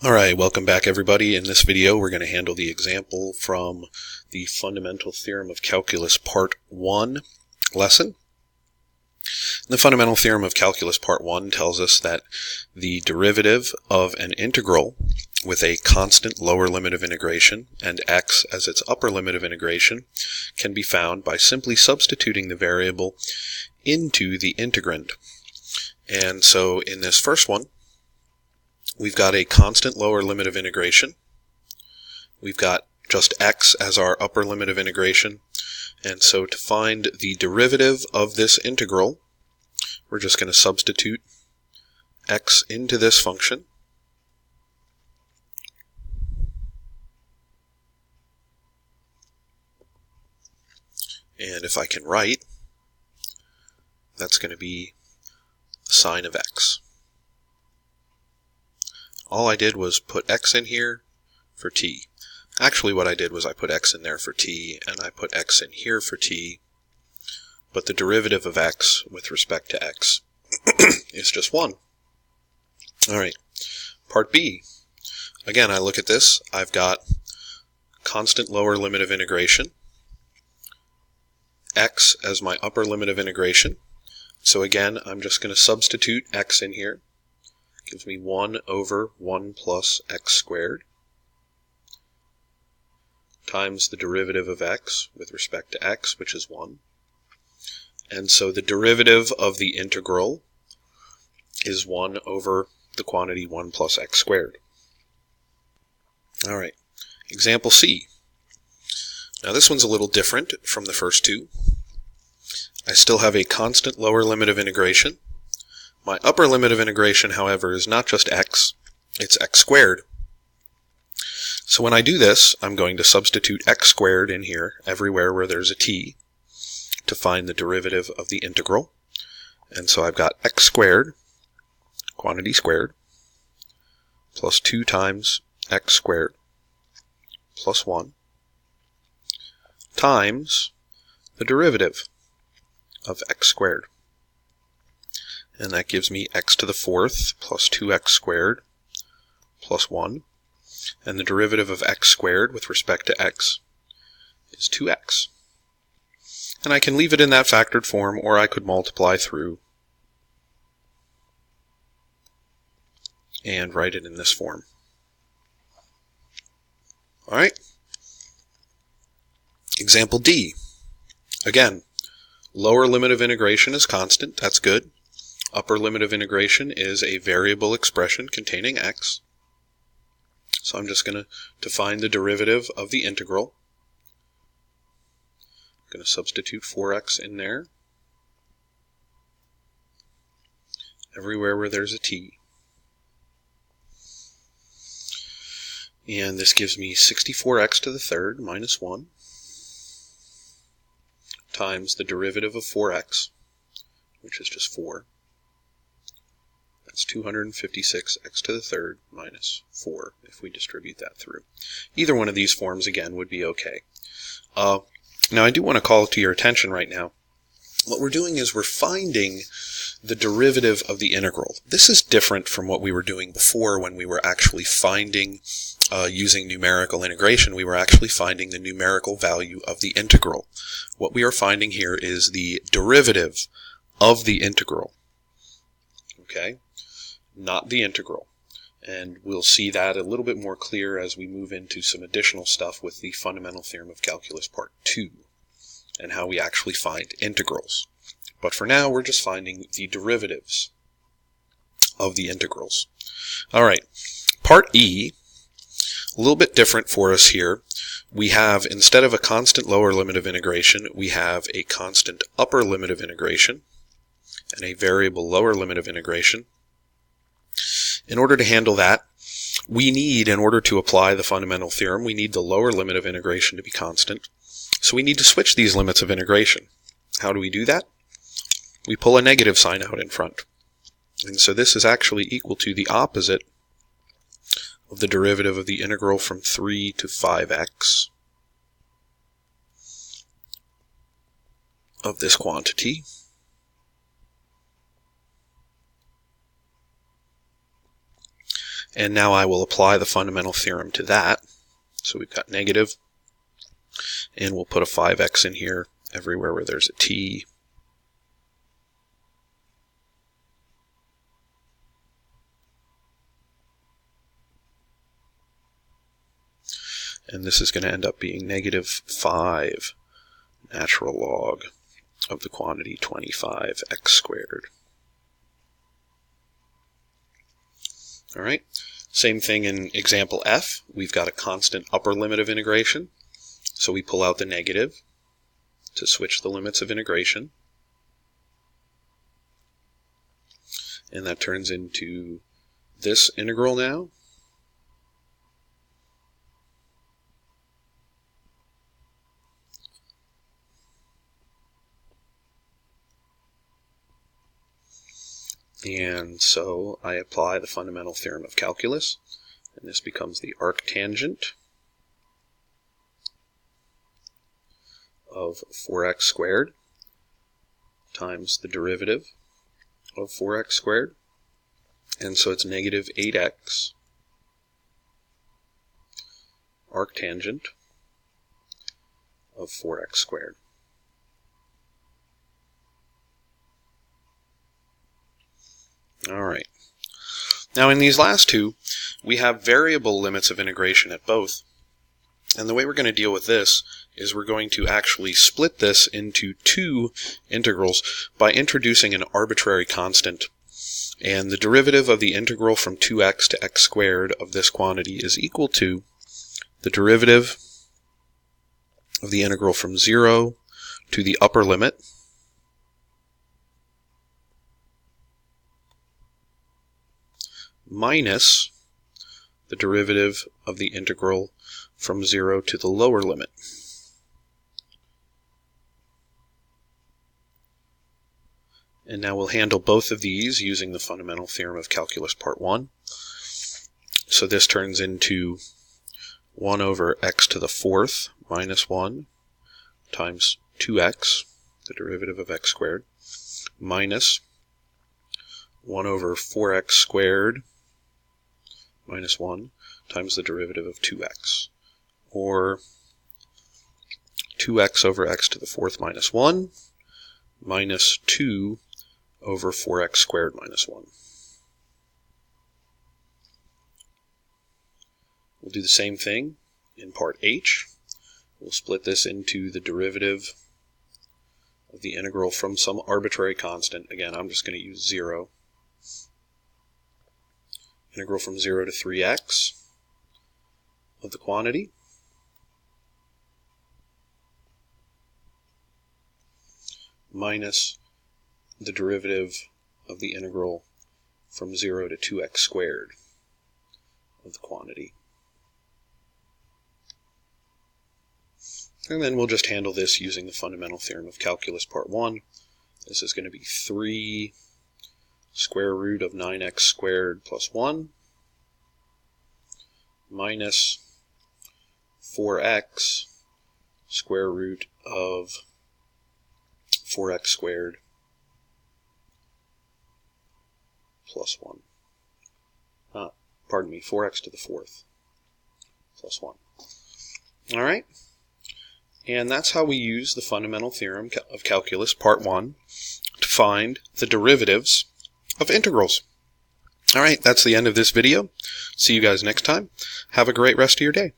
Alright, welcome back everybody. In this video we're going to handle the example from the Fundamental Theorem of Calculus Part 1 lesson. The Fundamental Theorem of Calculus Part 1 tells us that the derivative of an integral with a constant lower limit of integration and x as its upper limit of integration can be found by simply substituting the variable into the integrand. And so in this first one, we've got a constant lower limit of integration. We've got just x as our upper limit of integration. And so to find the derivative of this integral, we're just going to substitute x into this function. And if I can write, that's going to be the sine of x. All I did was put x in here for t. Actually what I did was I put x in there for t, and I put x in here for t, but the derivative of x with respect to x is just 1. Alright, part B. Again, I look at this, I've got constant lower limit of integration, x as my upper limit of integration. So again, I'm just going to substitute x in here. Gives me 1 over 1 plus x squared times the derivative of x with respect to x, which is 1. And so the derivative of the integral is 1 over the quantity 1 plus x squared. Alright, example C. Now this one's a little different from the first two. I still have a constant lower limit of integration. My upper limit of integration, however, is not just x, it's x squared. So when I do this, I'm going to substitute x squared in here everywhere where there's a t to find the derivative of the integral. And so I've got x squared, quantity squared, plus 2 times x squared plus 1 times the derivative of x squared. And that gives me x to the 4th plus 2x squared plus 1. And the derivative of x squared with respect to x is 2x. And I can leave it in that factored form, or I could multiply through and write it in this form. Alright. Example D. Again, lower limit of integration is constant, that's good. Upper limit of integration is a variable expression containing x. So I'm just going to find the derivative of the integral. I'm going to substitute 4x in there, everywhere where there's a t. And this gives me 64x to the 3rd minus 1 times the derivative of 4x, which is just 4. That's 256x to the 3rd minus 4 if we distribute that through. Either one of these forms, again, would be okay. Now, I do want to call to your attention right now. What we're doing is we're finding the derivative of the integral. This is different from what we were doing before when we were actually finding, using numerical integration, we were actually finding the numerical value of the integral. What we are finding here is the derivative of the integral. Okay? Not the integral. And we'll see that a little bit more clear as we move into some additional stuff with the Fundamental Theorem of Calculus Part 2 and how we actually find integrals. But for now, we're just finding the derivatives of the integrals. Alright, Part E, a little bit different for us here. We have, instead of a constant lower limit of integration, we have a constant upper limit of integration and a variable lower limit of integration. In order to handle that, we need, in order to apply the fundamental theorem, we need the lower limit of integration to be constant. So we need to switch these limits of integration. How do we do that? We pull a negative sign out in front. And so this is actually equal to the opposite of the derivative of the integral from 3 to 5x of this quantity. And now I will apply the fundamental theorem to that. So we've got negative, and we'll put a 5x in here everywhere where there's a t. And this is going to end up being negative 5 natural log of the quantity 25x squared. All right. Same thing in example F. We've got a constant upper limit of integration. So we pull out the negative to switch the limits of integration. And that turns into this integral now. And so I apply the fundamental theorem of calculus, and this becomes the arctangent of 4x squared times the derivative of 4x squared. And so it's negative 8x arctangent of 4x squared. All right. Now in these last two, we have variable limits of integration at both. And the way we're going to deal with this is we're going to actually split this into two integrals by introducing an arbitrary constant. And the derivative of the integral from 2x to x squared of this quantity is equal to the derivative of the integral from 0 to the upper limit minus the derivative of the integral from 0 to the lower limit. And now we'll handle both of these using the fundamental theorem of calculus part 1. So this turns into 1 over x to the 4th minus 1 times 2x, the derivative of x squared, minus 1 over 4x squared minus 1 times the derivative of 2x, or 2x over x to the 4th minus 1 minus 2 over 4x squared minus 1. We'll do the same thing in part h. We'll split this into the derivative of the integral from some arbitrary constant. Again, I'm just going to use 0. Integral from 0 to 3x of the quantity minus the derivative of the integral from 0 to 2x squared of the quantity. And then we'll just handle this using the fundamental theorem of calculus part 1. This is going to be 3 square root of 9x squared plus 1 minus 4x square root of 4x squared plus 1. Pardon me, 4x to the 4th plus 1. All right. And that's how we use the fundamental theorem of calculus part 1 to find the derivatives of integrals. All right, that's the end of this video. See you guys next time. Have a great rest of your day.